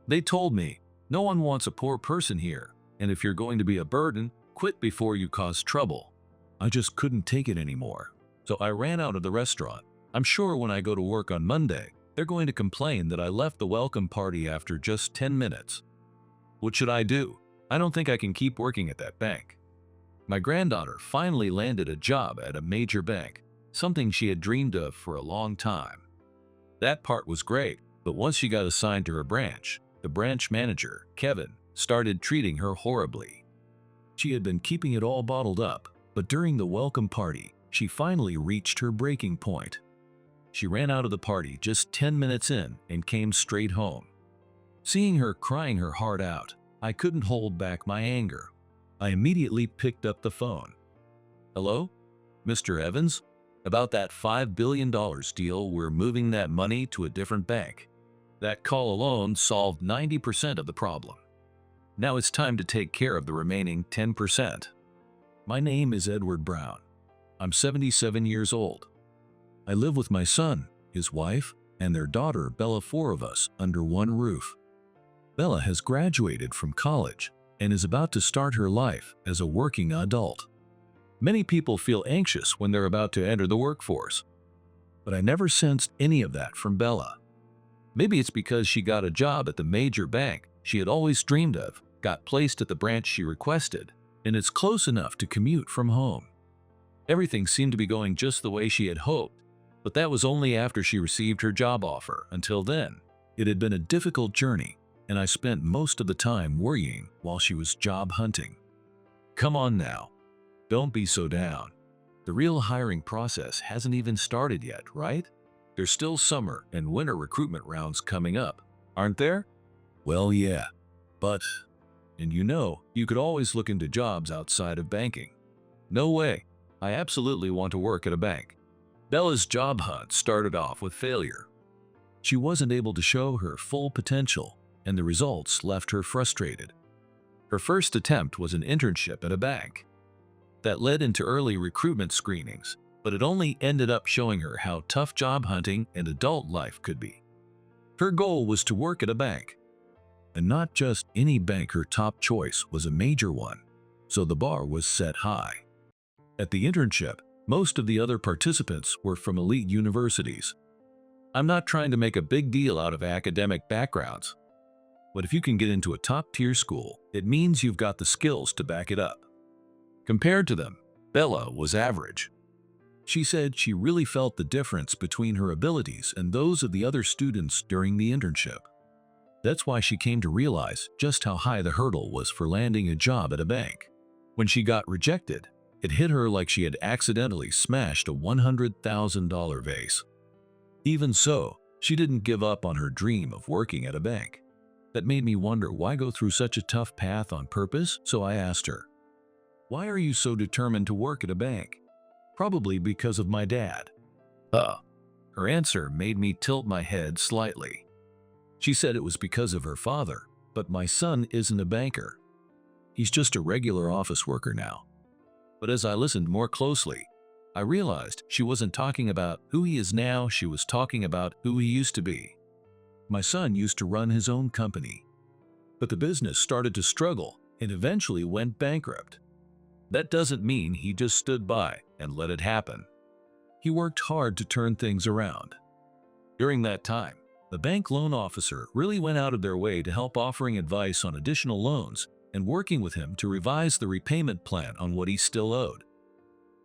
They told me, no one wants a poor person here, and if you're going to be a burden, quit before you cause trouble. I just couldn't take it anymore, so I ran out of the restaurant. I'm sure when I go to work on Monday, they're going to complain that I left the welcome party after just 10 minutes. What should I do? I don't think I can keep working at that bank. My granddaughter finally landed a job at a major bank, something she had dreamed of for a long time. That part was great, but once she got assigned to her branch, the branch manager, Kevin, started treating her horribly. She had been keeping it all bottled up, but during the welcome party, she finally reached her breaking point. She ran out of the party just 10 minutes in and came straight home. Seeing her crying her heart out, I couldn't hold back my anger. I immediately picked up the phone. Hello? Mr. Evans? About that $5 billion deal, we're moving that money to a different bank. That call alone solved 90% of the problem. Now it's time to take care of the remaining 10%. My name is Edward Brown. I'm 77 years old. I live with my son, his wife, and their daughter Bella, 4 of us, under one roof. Bella has graduated from college and is about to start her life as a working adult. Many people feel anxious when they're about to enter the workforce, but I never sensed any of that from Bella. Maybe it's because she got a job at the major bank she had always dreamed of, got placed at the branch she requested, and it's close enough to commute from home. Everything seemed to be going just the way she had hoped, but that was only after she received her job offer. Until then, it had been a difficult journey, and I spent most of the time worrying while she was job hunting. Come on now, don't be so down. The real hiring process hasn't even started yet, right? There's still summer and winter recruitment rounds coming up, aren't there? Well, yeah, but, and you could always look into jobs outside of banking. No way, I absolutely want to work at a bank. Bella's job hunt started off with failure. She wasn't able to show her full potential, and the results left her frustrated. Her first attempt was an internship at a bank. That led into early recruitment screenings, but it only ended up showing her how tough job hunting and adult life could be. Her goal was to work at a bank. And not just any bank, her top choice was a major one, so the bar was set high. At the internship, most of the other participants were from elite universities. I'm not trying to make a big deal out of academic backgrounds, but if you can get into a top-tier school, it means you've got the skills to back it up. Compared to them, Bella was average. She said she really felt the difference between her abilities and those of the other students during the internship. That's why she came to realize just how high the hurdle was for landing a job at a bank. When she got rejected, it hit her like she had accidentally smashed a $100,000 vase. Even so, she didn't give up on her dream of working at a bank. That made me wonder, why go through such a tough path on purpose? So I asked her, "Why are you so determined to work at a bank?" "Probably because of my dad." Her answer made me tilt my head slightly. She said it was because of her father, but my son isn't a banker. He's just a regular office worker now. But as I listened more closely, I realized she wasn't talking about who he is now, she was talking about who he used to be. My son used to run his own company, but the business started to struggle and eventually went bankrupt. That doesn't mean he just stood by and let it happen. He worked hard to turn things around. During that time, the bank loan officer really went out of their way to help, offering advice on additional loans and working with him to revise the repayment plan on what he still owed.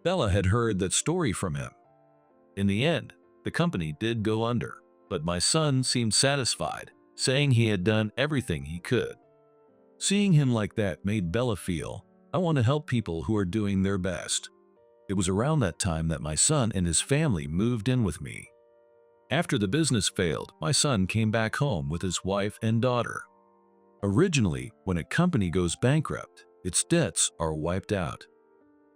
Bella had heard that story from him. In the end, the company did go under, but my son seemed satisfied, saying he had done everything he could. Seeing him like that made Bella feel, I want to help people who are doing their best. It was around that time that my son and his family moved in with me. After the business failed, my son came back home with his wife and daughter. Originally, when a company goes bankrupt, its debts are wiped out.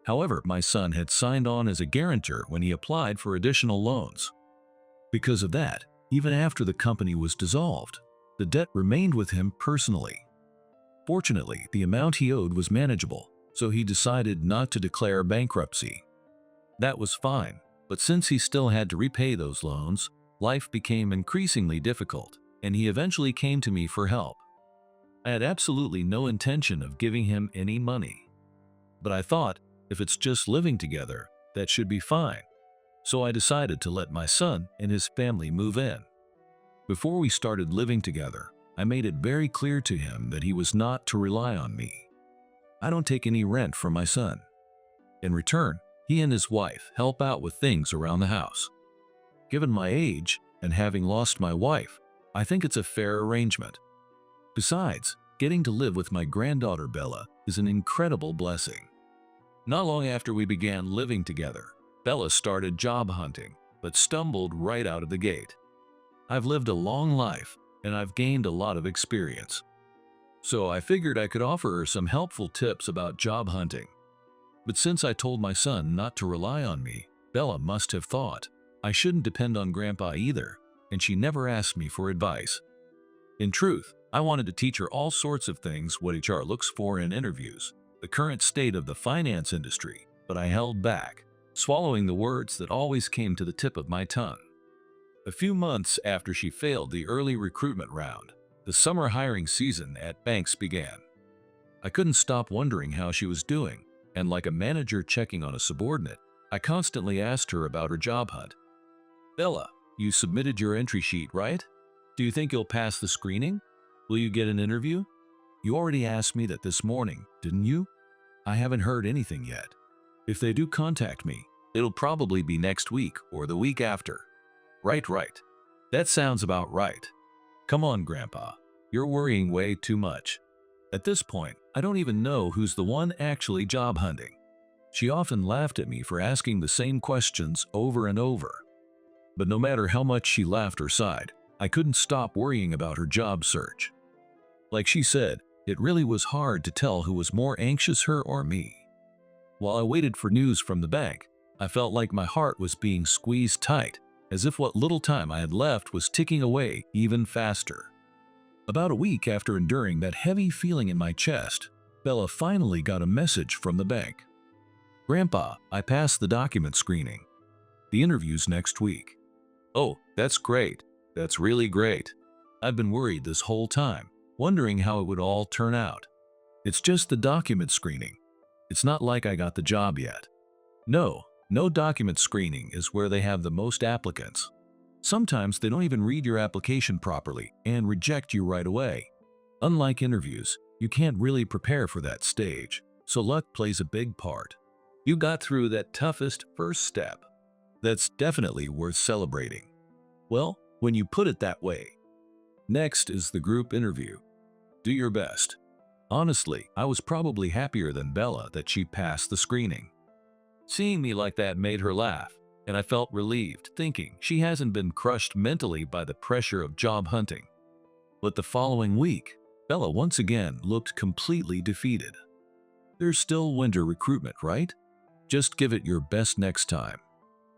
However, my son had signed on as a guarantor when he applied for additional loans. Because of that, even after the company was dissolved, the debt remained with him personally. Fortunately, the amount he owed was manageable, so he decided not to declare bankruptcy. That was fine, but since he still had to repay those loans, life became increasingly difficult, and he eventually came to me for help. I had absolutely no intention of giving him any money. But I thought, if it's just living together, that should be fine. So I decided to let my son and his family move in. Before we started living together, I made it very clear to him that he was not to rely on me. I don't take any rent from my son. In return, he and his wife help out with things around the house. Given my age and having lost my wife, I think it's a fair arrangement. Besides, getting to live with my granddaughter Bella is an incredible blessing. Not long after we began living together, Bella started job hunting, but stumbled right out of the gate. I've lived a long life, and I've gained a lot of experience. So I figured I could offer her some helpful tips about job hunting. But since I told my son not to rely on me, Bella must have thought I shouldn't depend on Grandpa either, and she never asked me for advice. In truth, I wanted to teach her all sorts of things what HR looks for in interviews, the current state of the finance industry, but I held back, swallowing the words that always came to the tip of my tongue. A few months after she failed the early recruitment round, the summer hiring season at banks began. I couldn't stop wondering how she was doing, and like a manager checking on a subordinate, I constantly asked her about her job hunt. Bella, you submitted your entry sheet, right? Do you think you'll pass the screening? Will you get an interview? You already asked me that this morning, didn't you? I haven't heard anything yet. If they do contact me, it'll probably be next week or the week after. Right. That sounds about right. Come on, Grandpa. You're worrying way too much. At this point, I don't even know who's the one actually job hunting. She often laughed at me for asking the same questions over and over. But no matter how much she laughed or sighed, I couldn't stop worrying about her job search. Like she said, it really was hard to tell who was more anxious, her or me. While I waited for news from the bank, I felt like my heart was being squeezed tight, as if what little time I had left was ticking away even faster. About a week after enduring that heavy feeling in my chest, Bella finally got a message from the bank. Grandpa, I passed the document screening. The interview's next week. Oh, that's great. That's really great. I've been worried this whole time, wondering how it would all turn out. It's just the document screening. It's not like I got the job yet. No document screening is where they have the most applicants. Sometimes they don't even read your application properly and reject you right away. Unlike interviews, you can't really prepare for that stage, so luck plays a big part. You got through that toughest first step. That's definitely worth celebrating. Well, when you put it that way. Next is the group interview. Do your best. Honestly, I was probably happier than Bella that she passed the screening. Seeing me like that made her laugh, and I felt relieved, thinking she hasn't been crushed mentally by the pressure of job hunting. But the following week, Bella once again looked completely defeated. There's still winter recruitment, right? Just give it your best next time.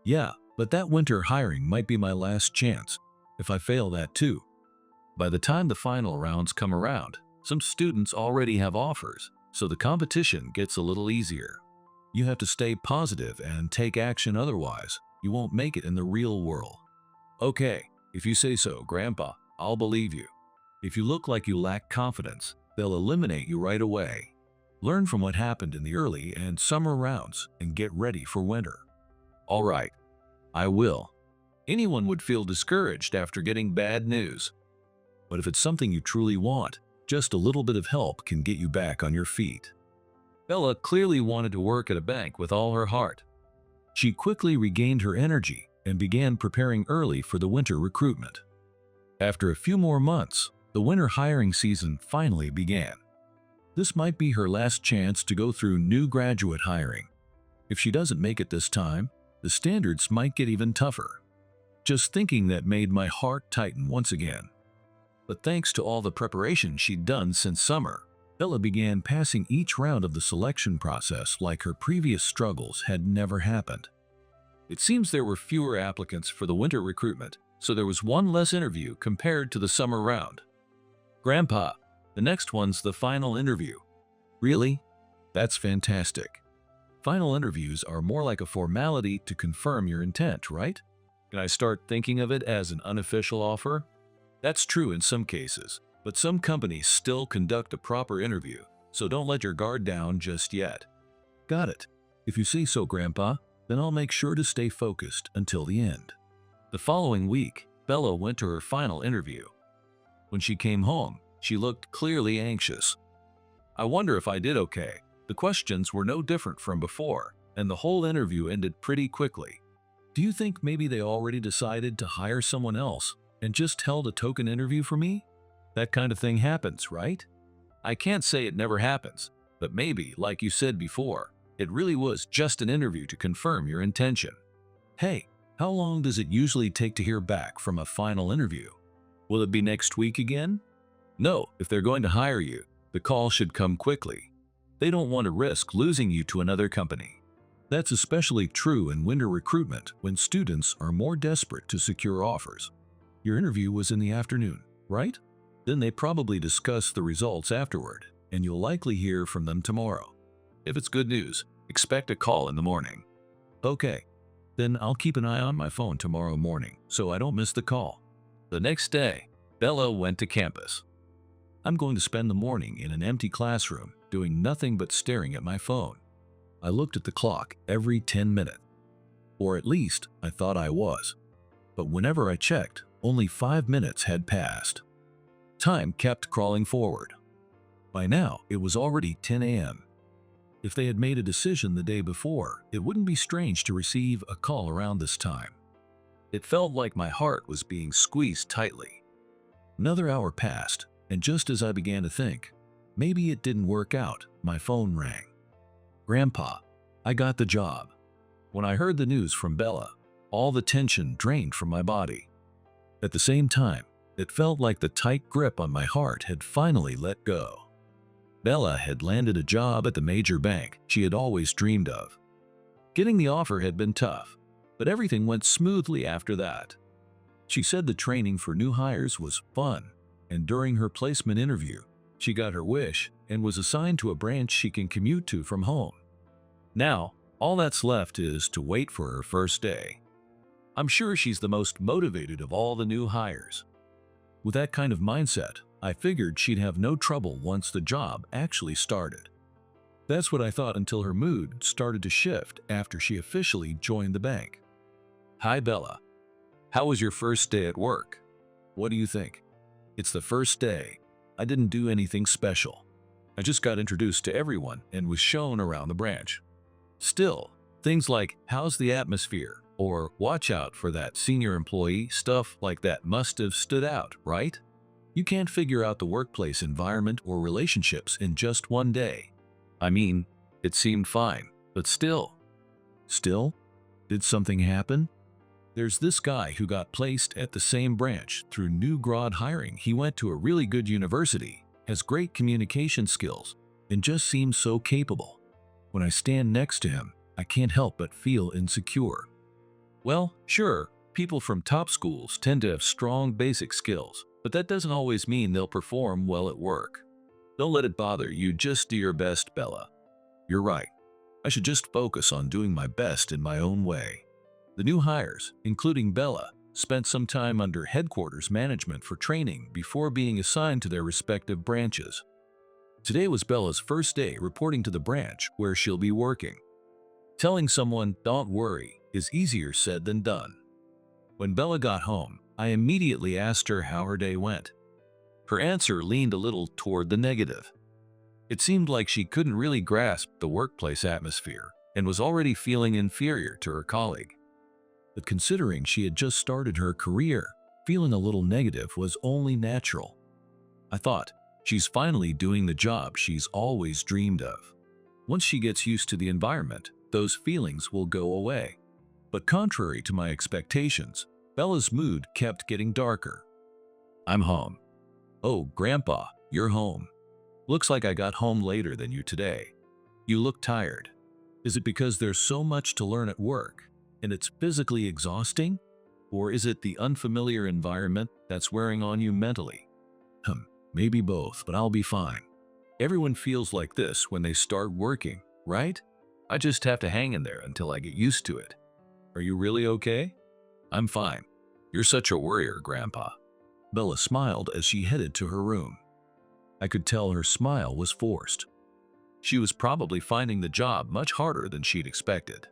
Yeah, but that winter hiring might be my last chance, if I fail that too. By the time the final rounds come around, some students already have offers, so the competition gets a little easier. You have to stay positive and take action, otherwise you won't make it in the real world. Okay, if you say so, Grandpa, I'll believe you. If you look like you lack confidence, they'll eliminate you right away. Learn from what happened in the early and summer rounds and get ready for winter. All right, I will. Anyone would feel discouraged after getting bad news. But if it's something you truly want, just a little bit of help can get you back on your feet. Bella clearly wanted to work at a bank with all her heart. She quickly regained her energy and began preparing early for the winter recruitment. After a few more months, the winter hiring season finally began. This might be her last chance to go through new graduate hiring. If she doesn't make it this time, the standards might get even tougher. Just thinking that made my heart tighten once again. But thanks to all the preparation she'd done since summer, Bella began passing each round of the selection process like her previous struggles had never happened. It seems there were fewer applicants for the winter recruitment, so there was one less interview compared to the summer round. Grandpa, the next one's the final interview. Really? That's fantastic. Final interviews are more like a formality to confirm your intent, right? Can I start thinking of it as an unofficial offer? That's true in some cases, but some companies still conduct a proper interview, so don't let your guard down just yet. Got it. If you say so, Grandpa, then I'll make sure to stay focused until the end. The following week, Bella went to her final interview. When she came home, she looked clearly anxious. I wonder if I did okay. The questions were no different from before, and the whole interview ended pretty quickly. Do you think maybe they already decided to hire someone else and just held a token interview for me? That kind of thing happens, right? I can't say it never happens, but maybe, like you said before, it really was just an interview to confirm your intention. Hey, how long does it usually take to hear back from a final interview? Will it be next week again? No, if they're going to hire you, the call should come quickly. They don't want to risk losing you to another company. That's especially true in winter recruitment when students are more desperate to secure offers. Your interview was in the afternoon, right? Then they probably discuss the results afterward, and you'll likely hear from them tomorrow. If it's good news, expect a call in the morning. Okay, then I'll keep an eye on my phone tomorrow morning so I don't miss the call. The next day, Bella went to campus. I'm going to spend the morning in an empty classroom doing nothing but staring at my phone. I looked at the clock every 10 minutes. Or at least I thought I was. But whenever I checked, only 5 minutes had passed. Time kept crawling forward. By now, it was already 10 a.m. If they had made a decision the day before, it wouldn't be strange to receive a call around this time. It felt like my heart was being squeezed tightly. Another hour passed, and just as I began to think, maybe it didn't work out, my phone rang. Grandpa, I got the job. When I heard the news from Bella, all the tension drained from my body. At the same time, it felt like the tight grip on my heart had finally let go. Bella had landed a job at the major bank she had always dreamed of. Getting the offer had been tough, but everything went smoothly after that. She said the training for new hires was fun, and during her placement interview, she got her wish and was assigned to a branch she can commute to from home. Now, all that's left is to wait for her first day. I'm sure she's the most motivated of all the new hires. With that kind of mindset, I figured she'd have no trouble once the job actually started. That's what I thought until her mood started to shift after she officially joined the bank. Hi, Bella. How was your first day at work? What do you think? It's the first day. I didn't do anything special. I just got introduced to everyone and was shown around the branch. Still, things like how's the atmosphere or watch out for that senior employee, stuff like that must have stood out, right? You can't figure out the workplace environment or relationships in just one day. I mean, it seemed fine, but still. Still? Did something happen? There's this guy who got placed at the same branch through new grad hiring. He went to a really good university, has great communication skills, and just seems so capable. When I stand next to him, I can't help but feel insecure. Well, sure, people from top schools tend to have strong basic skills, but that doesn't always mean they'll perform well at work. Don't let it bother you, just do your best, Bella. You're right. I should just focus on doing my best in my own way. The new hires, including Bella, spent some time under headquarters management for training before being assigned to their respective branches. Today was Bella's first day reporting to the branch where she'll be working. Telling someone, "Don't worry," is easier said than done. When Bella got home, I immediately asked her how her day went. Her answer leaned a little toward the negative. It seemed like she couldn't really grasp the workplace atmosphere and was already feeling inferior to her colleague. But considering she had just started her career, feeling a little negative was only natural. I thought, she's finally doing the job she's always dreamed of. Once she gets used to the environment, those feelings will go away. But contrary to my expectations, Bella's mood kept getting darker. I'm home. Oh, Grandpa, you're home. Looks like I got home later than you today. You look tired. Is it because there's so much to learn at work and it's physically exhausting? Or is it the unfamiliar environment that's wearing on you mentally? Maybe both, but I'll be fine. Everyone feels like this when they start working, right? I just have to hang in there until I get used to it. Are you really okay? I'm fine. You're such a worrier, Grandpa. Bella smiled as she headed to her room. I could tell her smile was forced. She was probably finding the job much harder than she'd expected.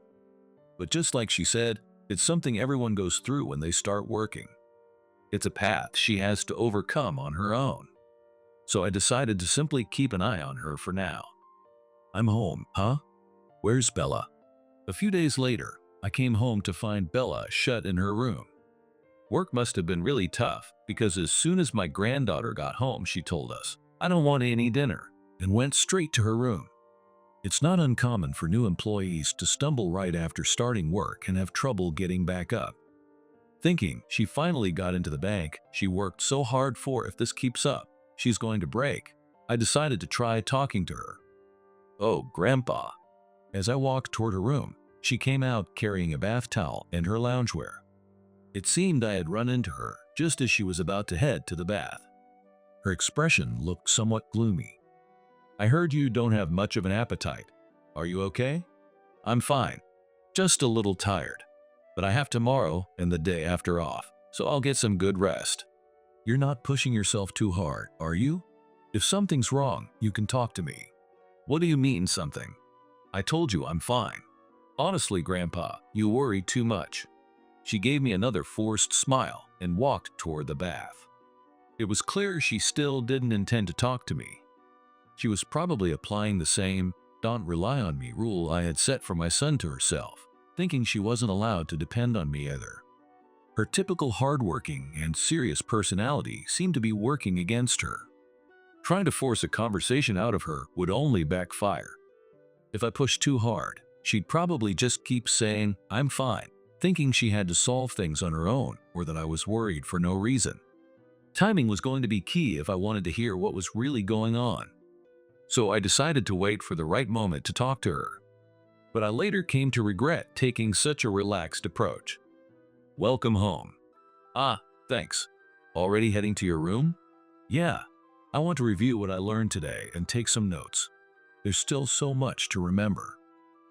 But just like she said, it's something everyone goes through when they start working. It's a path she has to overcome on her own. So I decided to simply keep an eye on her for now. I'm home, huh? Where's Bella? A few days later, I came home to find Bella shut in her room. Work must have been really tough because as soon as my granddaughter got home, she told us, "I don't want any dinner," and went straight to her room. It's not uncommon for new employees to stumble right after starting work and have trouble getting back up. Thinking she finally got into the bank she worked so hard for, if this keeps up, she's going to break, I decided to try talking to her. "Oh, Grandpa." As I walked toward her room, she came out carrying a bath towel and her loungewear. It seemed I had run into her just as she was about to head to the bath. Her expression looked somewhat gloomy. "I heard you don't have much of an appetite. Are you okay?" "I'm fine. Just a little tired. But I have tomorrow and the day after off, so I'll get some good rest." "You're not pushing yourself too hard, are you? If something's wrong, you can talk to me." "What do you mean, something? I told you I'm fine." "Honestly, Grandpa, you worry too much." She gave me another forced smile and walked toward the bath. It was clear she still didn't intend to talk to me. She was probably applying the same "don't rely on me" rule I had set for my son to herself, thinking she wasn't allowed to depend on me either. Her typical hardworking and serious personality seemed to be working against her. Trying to force a conversation out of her would only backfire. If I pushed too hard, she'd probably just keep saying, "I'm fine," thinking she had to solve things on her own or that I was worried for no reason. Timing was going to be key if I wanted to hear what was really going on. So I decided to wait for the right moment to talk to her. But I later came to regret taking such a relaxed approach. "Welcome home." "Ah, thanks. Already heading to your room?" "Yeah. I want to review what I learned today and take some notes. There's still so much to remember."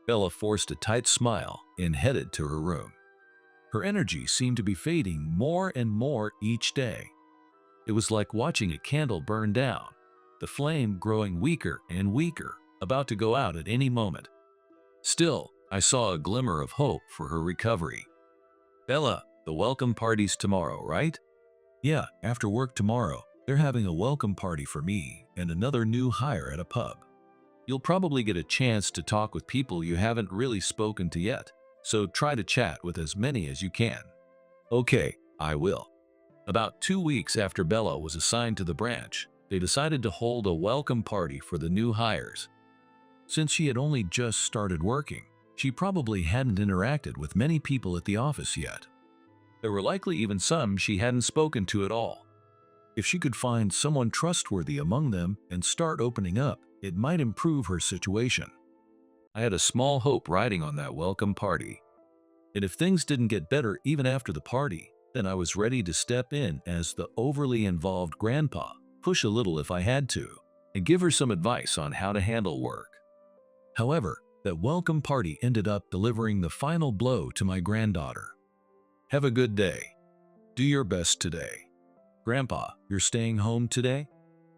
Bella forced a tight smile and headed to her room. Her energy seemed to be fading more and more each day. It was like watching a candle burn down, the flame growing weaker and weaker, about to go out at any moment. Still, I saw a glimmer of hope for her recovery. "Bella, the welcome party's tomorrow, right?" "Yeah, after work tomorrow, they're having a welcome party for me and another new hire at a pub. You'll probably get a chance to talk with people you haven't really spoken to yet, so try to chat with as many as you can." "Okay, I will." About 2 weeks after Bella was assigned to the branch, they decided to hold a welcome party for the new hires. Since she had only just started working, she probably hadn't interacted with many people at the office yet. There were likely even some she hadn't spoken to at all. If she could find someone trustworthy among them and start opening up, it might improve her situation. I had a small hope riding on that welcome party. And if things didn't get better even after the party, then I was ready to step in as the overly involved grandpa, push a little if I had to, and give her some advice on how to handle work. However, that welcome party ended up delivering the final blow to my granddaughter. "Have a good day. Do your best today." "Grandpa, you're staying home today?"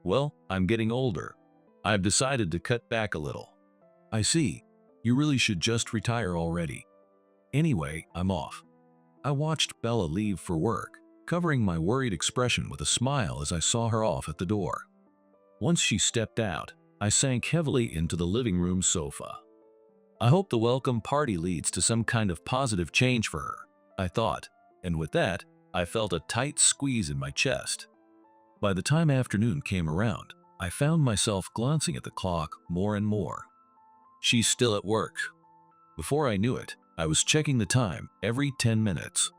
"Well, I'm getting older. I've decided to cut back a little." "I see. You really should just retire already. Anyway, I'm off." I watched Bella leave for work, covering my worried expression with a smile as I saw her off at the door. Once she stepped out, I sank heavily into the living room sofa. I hope the welcome party leads to some kind of positive change for her, I thought, and with that, I felt a tight squeeze in my chest. By the time afternoon came around, I found myself glancing at the clock more and more. She's still at work. Before I knew it, I was checking the time every 10 minutes.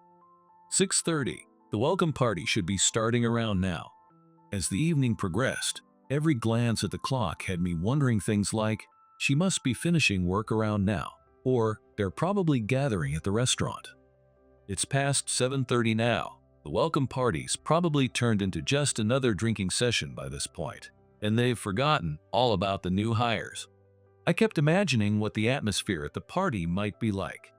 6:30. The welcome party should be starting around now. As the evening progressed, every glance at the clock had me wondering things like, she must be finishing work around now, or they're probably gathering at the restaurant. It's past 7:30 now. The welcome party's probably turned into just another drinking session by this point, and they've forgotten all about the new hires. I kept imagining what the atmosphere at the party might be like.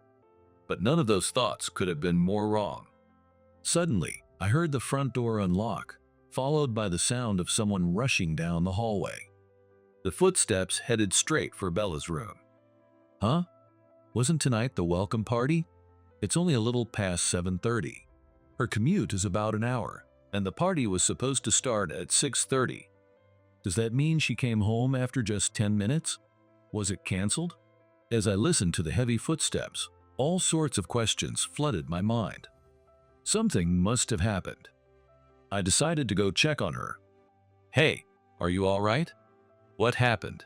But none of those thoughts could have been more wrong. Suddenly, I heard the front door unlock, followed by the sound of someone rushing down the hallway. The footsteps headed straight for Bella's room. Huh? Wasn't tonight the welcome party? It's only a little past 7:30. Her commute is about an hour, and the party was supposed to start at 6:30. Does that mean she came home after just 10 minutes? Was it canceled? As I listened to the heavy footsteps, all sorts of questions flooded my mind. Something must have happened. I decided to go check on her. Hey, are you all right? What happened?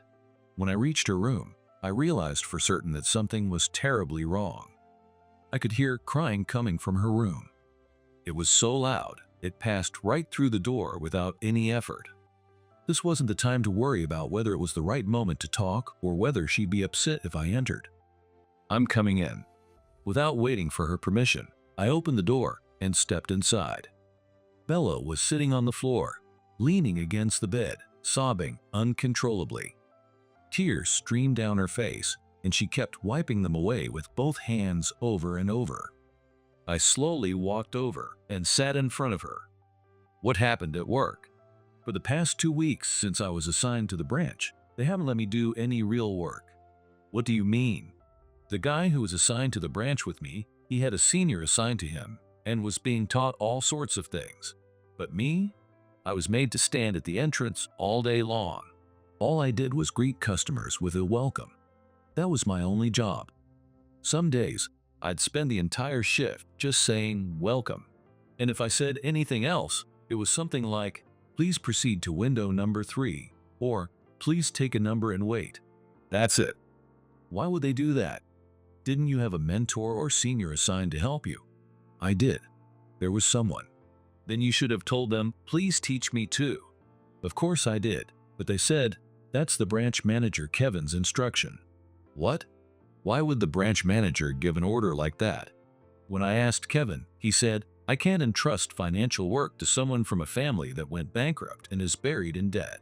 When I reached her room, I realized for certain that something was terribly wrong. I could hear crying coming from her room. It was so loud, it passed right through the door without any effort. This wasn't the time to worry about whether it was the right moment to talk or whether she'd be upset if I entered. I'm coming in. Without waiting for her permission, I opened the door and stepped inside. Bella was sitting on the floor, leaning against the bed, sobbing uncontrollably. Tears streamed down her face, and she kept wiping them away with both hands over and over. I slowly walked over and sat in front of her. What happened at work? For the past 2 weeks since I was assigned to the branch, they haven't let me do any real work. What do you mean? The guy who was assigned to the branch with me, he had a senior assigned to him and was being taught all sorts of things. But me? I was made to stand at the entrance all day long. All I did was greet customers with a welcome. That was my only job. Some days, I'd spend the entire shift just saying welcome. And if I said anything else, it was something like, please proceed to window number 3, or please take a number and wait. That's it. Why would they do that? Didn't you have a mentor or senior assigned to help you? I did. There was someone. Then you should have told them, please teach me too. Of course I did, but they said, that's the branch manager Kevin's instruction. What? Why would the branch manager give an order like that? When I asked Kevin, he said, I can't entrust financial work to someone from a family that went bankrupt and is buried in debt.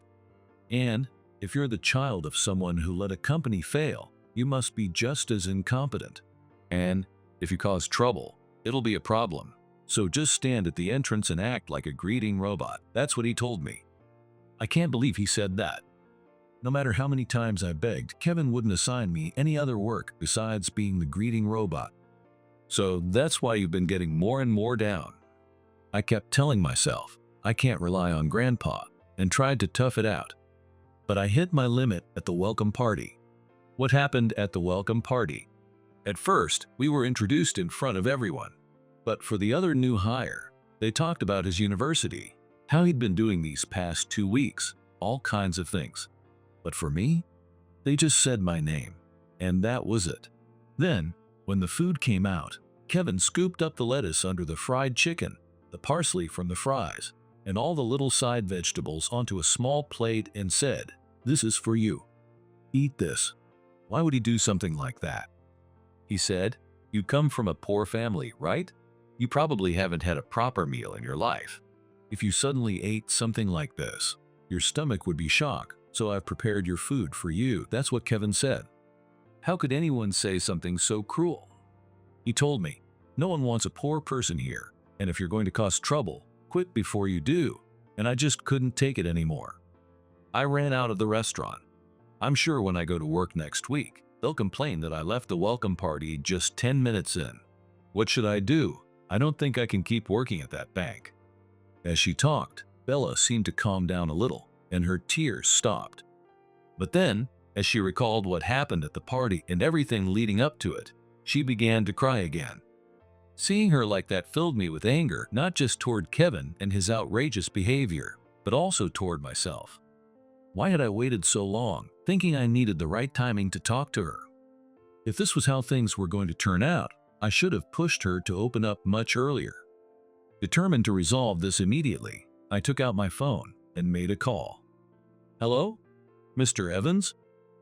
And if you're the child of someone who let a company fail, you must be just as incompetent. And if you cause trouble, it'll be a problem. So just stand at the entrance and act like a greeting robot. That's what he told me. I can't believe he said that. No matter how many times I begged, Kevin wouldn't assign me any other work besides being the greeting robot. So that's why you've been getting more and more down. I kept telling myself, I can't rely on Grandpa, and tried to tough it out. But I hit my limit at the welcome party. What happened at the welcome party? At first, we were introduced in front of everyone. But for the other new hire, they talked about his university, how he'd been doing these past 2 weeks, all kinds of things. But for me, they just said my name, and that was it. Then, when the food came out, Kevin scooped up the lettuce under the fried chicken, the parsley from the fries, and all the little side vegetables onto a small plate and said, this is for you. Eat this. Why would he do something like that? He said, you come from a poor family, right? You probably haven't had a proper meal in your life. If you suddenly ate something like this, your stomach would be shocked, so I've prepared your food for you. That's what Kevin said. How could anyone say something so cruel? He told me, no one wants a poor person here, and if you're going to cause trouble, quit before you do, and I just couldn't take it anymore. I ran out of the restaurant. I'm sure when I go to work next week, they'll complain that I left the welcome party just 10 minutes in. What should I do? I don't think I can keep working at that bank. As she talked, Bella seemed to calm down a little, and her tears stopped. But then, as she recalled what happened at the party and everything leading up to it, she began to cry again. Seeing her like that filled me with anger, not just toward Kevin and his outrageous behavior, but also toward myself. Why had I waited so long, thinking I needed the right timing to talk to her? If this was how things were going to turn out, I should have pushed her to open up much earlier. Determined to resolve this immediately, I took out my phone and made a call. Hello? Mr. Evans?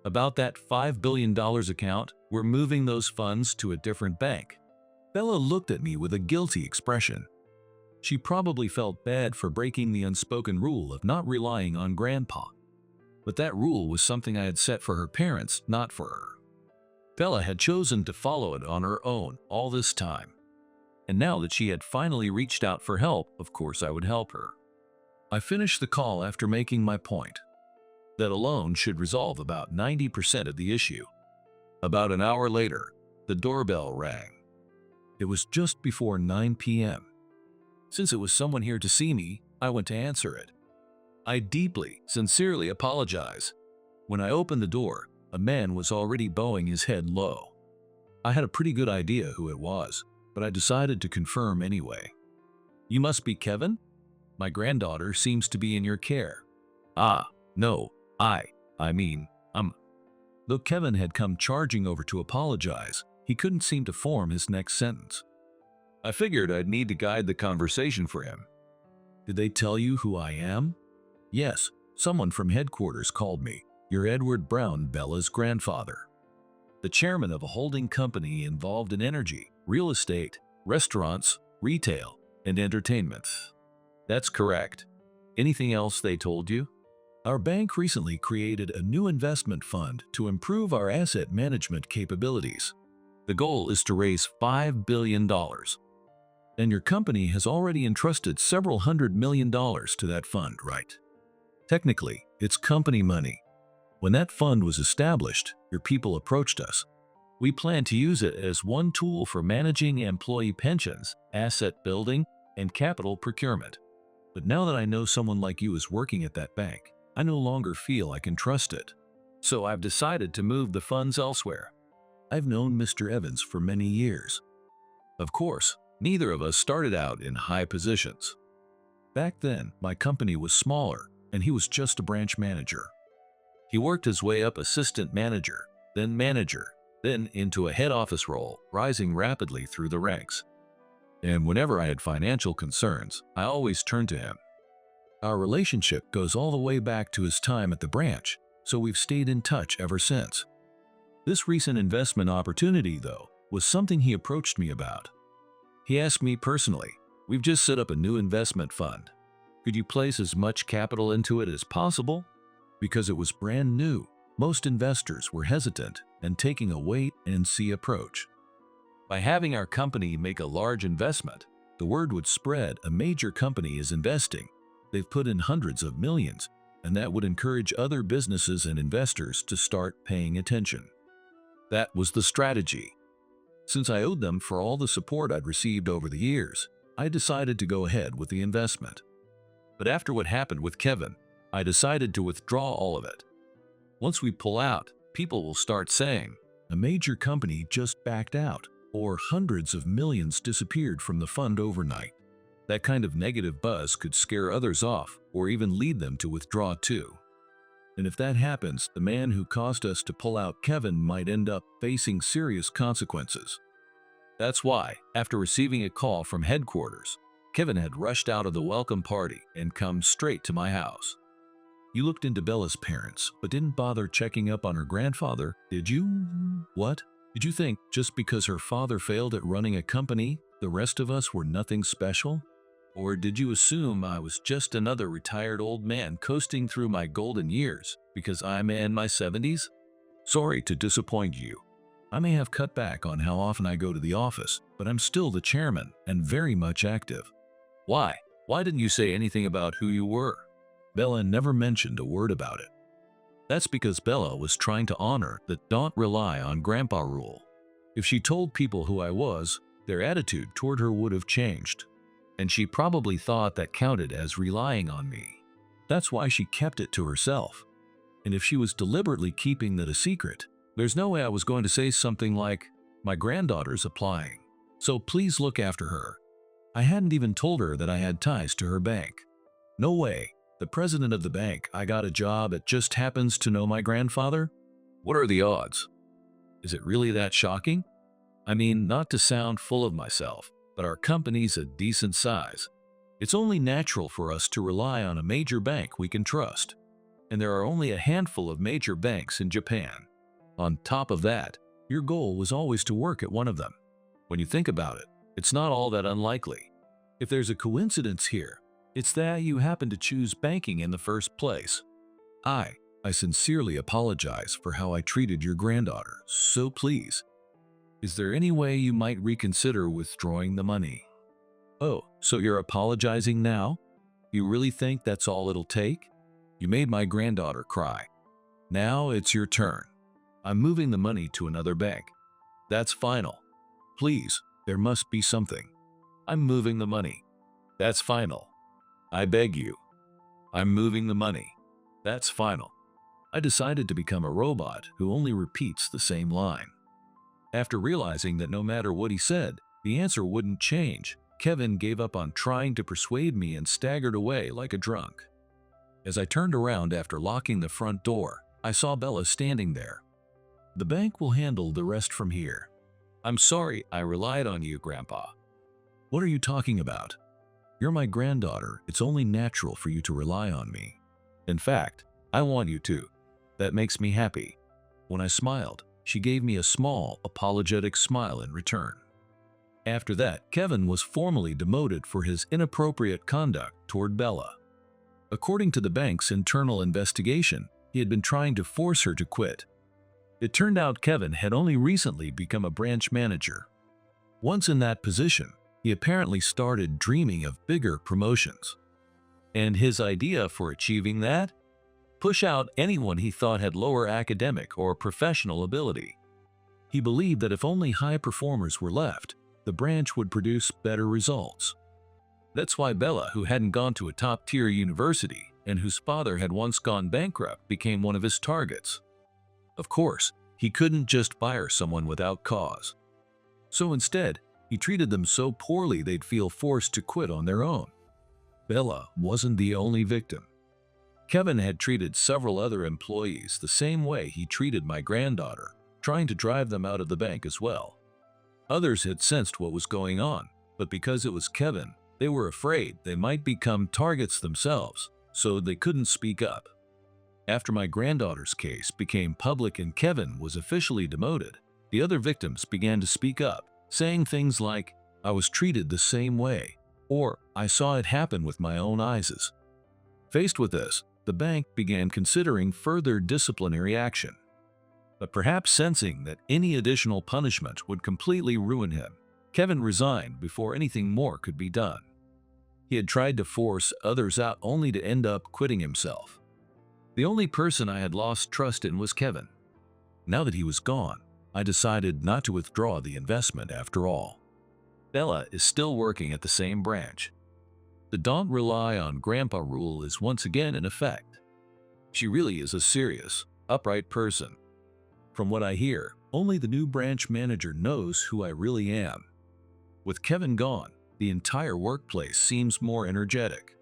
About that $5 billion account, we're moving those funds to a different bank. Bella looked at me with a guilty expression. She probably felt bad for breaking the unspoken rule of not relying on Grandpa. But that rule was something I had set for her parents, not for her. Bella had chosen to follow it on her own all this time. and now that she had finally reached out for help, of course I would help her. I finished the call after making my point. That alone should resolve about 90% of the issue. About an hour later, the doorbell rang. It was just before 9 p.m. Since it was someone here to see me, I went to answer it. I deeply, sincerely apologize. When I opened the door, a man was already bowing his head low. I had a pretty good idea who it was, but I decided to confirm anyway. "You must be Kevin? My granddaughter seems to be in your care." "Ah, no, I mean, Though Kevin had come charging over to apologize, he couldn't seem to form his next sentence. I figured I'd need to guide the conversation for him. "Did they tell you who I am?" "Yes, someone from headquarters called me. You're Edward Brown, Bella's grandfather. The chairman of a holding company involved in energy, real estate, restaurants, retail, and entertainment." "That's correct. Anything else they told you?" "Our bank recently created a new investment fund to improve our asset management capabilities. The goal is to raise $5 billion. And your company has already entrusted several $100 million to that fund, right? Technically, it's company money. When that fund was established, your people approached us. We plan to use it as one tool for managing employee pensions, asset building, and capital procurement. But now that I know someone like you is working at that bank, I no longer feel I can trust it. So I've decided to move the funds elsewhere. I've known Mr. Evans for many years. Of course, neither of us started out in high positions. Back then, my company was smaller, and he was just a branch manager. He worked his way up assistant manager, then into a head office role, rising rapidly through the ranks. And whenever I had financial concerns, I always turned to him. Our relationship goes all the way back to his time at the branch, so we've stayed in touch ever since. This recent investment opportunity, though, was something he approached me about. He asked me personally, "We've just set up a new investment fund. Could you place as much capital into it as possible?" Because it was brand new, most investors were hesitant and taking a wait-and-see approach. By having our company make a large investment, the word would spread a major company is investing. They've put in hundreds of millions, and that would encourage other businesses and investors to start paying attention. That was the strategy. Since I owed them for all the support I'd received over the years, I decided to go ahead with the investment. But after what happened with Kevin, I decided to withdraw all of it. Once we pull out, people will start saying, "A major company just backed out," or "hundreds of millions disappeared from the fund overnight." That kind of negative buzz could scare others off or even lead them to withdraw too. And if that happens, the man who caused us to pull out Kevin might end up facing serious consequences. That's why, after receiving a call from headquarters, Kevin had rushed out of the welcome party and come straight to my house. "You looked into Bella's parents, but didn't bother checking up on her grandfather, did you?" "What? Did you think just because her father failed at running a company, the rest of us were nothing special? Or did you assume I was just another retired old man coasting through my golden years because I'm in my 70s? Sorry to disappoint you. I may have cut back on how often I go to the office, but I'm still the chairman and very much active." "Why? Why didn't you say anything about who you were?" "Bella never mentioned a word about it." "That's because Bella was trying to honor the 'don't rely on grandpa' rule. If she told people who I was, their attitude toward her would have changed. And she probably thought that counted as relying on me. That's why she kept it to herself. And if she was deliberately keeping that a secret, there's no way I was going to say something like, 'My granddaughter's applying, so please look after her.' I hadn't even told her that I had ties to her bank. No way. The president of the bank I got a job at just happens to know my grandfather? What are the odds? Is it really that shocking? I mean, not to sound full of myself, but our company's a decent size. It's only natural for us to rely on a major bank we can trust. And there are only a handful of major banks in Japan. On top of that, your goal was always to work at one of them. When you think about it, it's not all that unlikely. If there's a coincidence here, it's that you happen to choose banking in the first place. I sincerely apologize for how I treated your granddaughter, so please, Is there any way you might reconsider withdrawing the money? Oh, so you're apologizing now? You really think that's all it'll take? You made my granddaughter cry. Now it's your turn. I'm moving the money to another bank. That's final. Please, there must be something. I'm moving the money. That's final. I beg you. I'm moving the money. That's final. I decided to become a robot who only repeats the same line. After realizing that no matter what he said, the answer wouldn't change, Kevin gave up on trying to persuade me and staggered away like a drunk. As I turned around after locking the front door, I saw Bella standing there. The bank will handle the rest from here. I'm sorry I relied on you, Grandpa. What are you talking about? You're my granddaughter. It's only natural for you to rely on me. In fact, I want you to. That makes me happy. When I smiled, she gave me a small, apologetic smile in return. After that, Kevin was formally demoted for his inappropriate conduct toward Bella. According to the bank's internal investigation, he had been trying to force her to quit. It turned out Kevin had only recently become a branch manager. Once in that position, he apparently started dreaming of bigger promotions. And his idea for achieving that? Push out anyone he thought had lower academic or professional ability. He believed that if only high performers were left, the branch would produce better results. That's why Bella, who hadn't gone to a top-tier university and whose father had once gone bankrupt, became one of his targets. Of course, he couldn't just fire someone without cause. So instead, he treated them so poorly they'd feel forced to quit on their own. Bella wasn't the only victim. Kevin had treated several other employees the same way he treated my granddaughter, trying to drive them out of the bank as well. Others had sensed what was going on, but because it was Kevin, they were afraid they might become targets themselves, so they couldn't speak up. After my granddaughter's case became public and Kevin was officially demoted, the other victims began to speak up, saying things like, "I was treated the same way," or "I saw it happen with my own eyes." Faced with this, the bank began considering further disciplinary action. But perhaps sensing that any additional punishment would completely ruin him, Kevin resigned before anything more could be done. He had tried to force others out only to end up quitting himself. The only person I had lost trust in was Kevin. Now that he was gone, I decided not to withdraw the investment after all. Bella is still working at the same branch. The "don't rely on Grandpa" rule is once again in effect. She really is a serious, upright person. From what I hear, only the new branch manager knows who I really am. With Kevin gone, the entire workplace seems more energetic.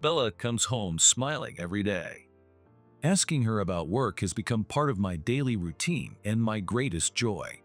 Bella comes home smiling every day. Asking her about work has become part of my daily routine and my greatest joy.